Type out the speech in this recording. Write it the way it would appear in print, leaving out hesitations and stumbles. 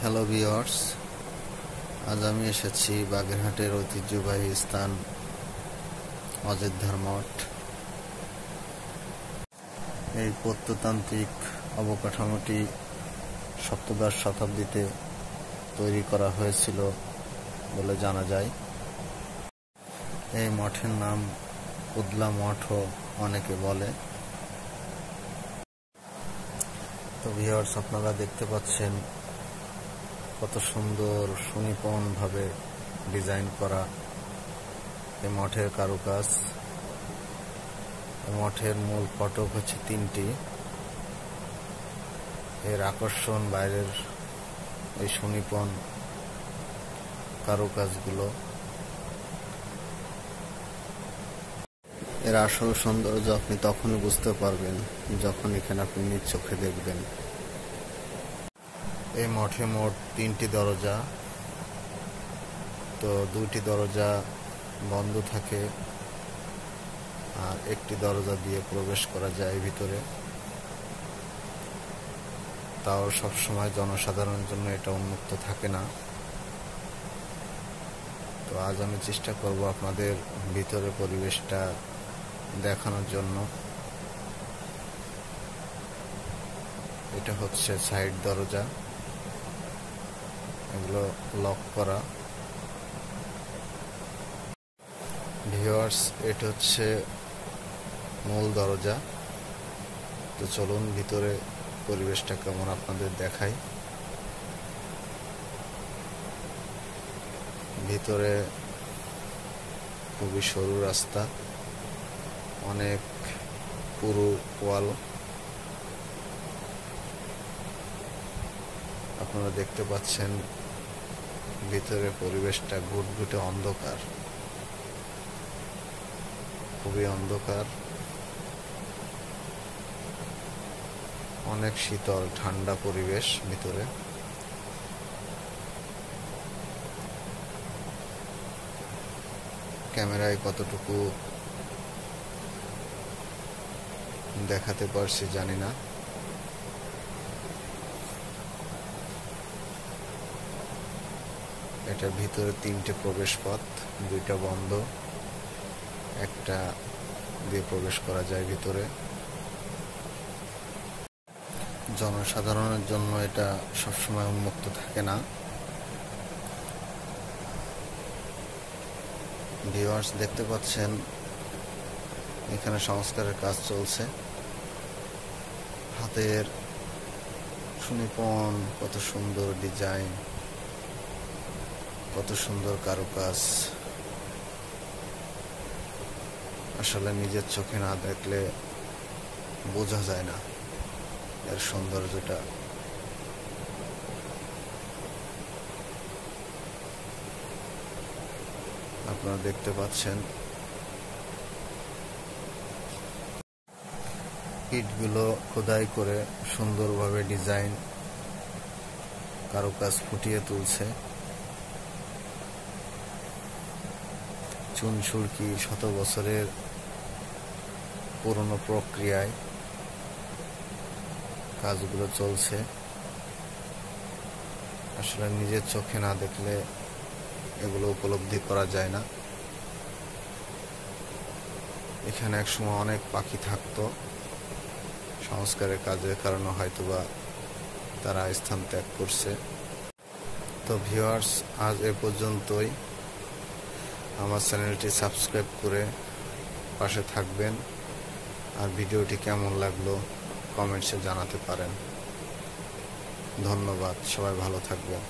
Hello viewers, আজ আমি এসেছি বাগেরহাটের ঐতিহ্যবাহী স্থান অযোধ্যার মঠ। এই প্রত্নতান্ত্রিক অবকাঠামোটি সপ্তদশ শতাব্দীতে তৈরি করা হয়েছিল বলে জানা যায়। এই মঠের নাম উদলা মঠও অনেকে বলে। তো ভিউয়ার্স, আপনারা দেখতে পাচ্ছেন কত সুন্দর সুনিপুণ ভাবে ডিজাইন করা এই মঠের কারুকাজ। মঠের মূল ফটক হচ্ছে 3টি। এর আকর্ষণ বাইরের এই সুনিপুণ কারুকাজগুলো। এর আসল সৌন্দর্য আপনি তখনই বুঝতে পারবেন যখন এখানে আপনি নিজ চোখে দেখবেন। এই মঠে মোট 3টি দরজা, তো 2টি দরজা বন্ধ থাকে আর একটি দরজা দিয়ে প্রবেশ করা যায় ভিতরে। তাও সবসময় জনসাধারণের জন্য এটা উন্মুক্ত থাকে না। তো আজ আমি চেষ্টা করব আপনাদের ভিতরে পরিবেশটা দেখানোর জন্য। এটা হচ্ছে সাইড দরজা, এগুলো লক করা। ভিউয়ার্স, এটা হচ্ছে মূল দরজা। তো চলুন ভিতরে পরিবেশটা কেমন আপনাদের দেখাই। ভিতরে খুবই সরু রাস্তা, অনেক পুরু ওয়াল। আপনারা দেখতে পাচ্ছেন ভিতরে পরিবেশটা ঘুটঘুটে অন্ধকার, খুবই অন্ধকার, অনেক শীতল ঠান্ডা পরিবেশ ভিতরে। ক্যামেরায় কতটুকু দেখাতে পারছি জানি না। এটার ভিতরে 3টে প্রবেশ পথ, 2টা বন্ধ, একটা দিয়ে প্রবেশ করা যায় ভিতরে। জনসাধারণের জন্য এটা সবসময় উন্মুক্ত থাকে না। ভিউয়ার্স, দেখতে পাচ্ছেন এখানে সংস্কারের কাজ চলছে। হাতের সুনিপুণ কত সুন্দর ডিজাইন, কত সুন্দর কারুকাজ। আসলে নিজের চোখে না দেখলে বোঝা যায় না এর সৌন্দর্যটা। আপনারা দেখতে পাচ্ছেন ইটগুলো খোদাই করে সুন্দরভাবে ডিজাইন কারুকাজ ফুটিয়ে তুলছে। চুন সুরকি শত বছরের পুরনো প্রক্রিয়ায় কাজগুলো চলছে। আসলে নিজের চোখে না দেখলে এগুলো উপলব্ধি করা যায় না। এখানে একসময় অনেক পাখি থাকতো, সংস্কারের কাজের কারণে হয়তোবা তারা স্থান ত্যাগ করছে। তো ভিউয়ার্স, আজ এ পর্যন্তই। আমার চ্যানেলটি সাবস্ক্রাইব করে পাশে থাকবেন, আর ভিডিওটি কেমন লাগলো কমেন্টসে জানাতে পারেন। ধন্যবাদ, সবাই ভালো থাকবেন।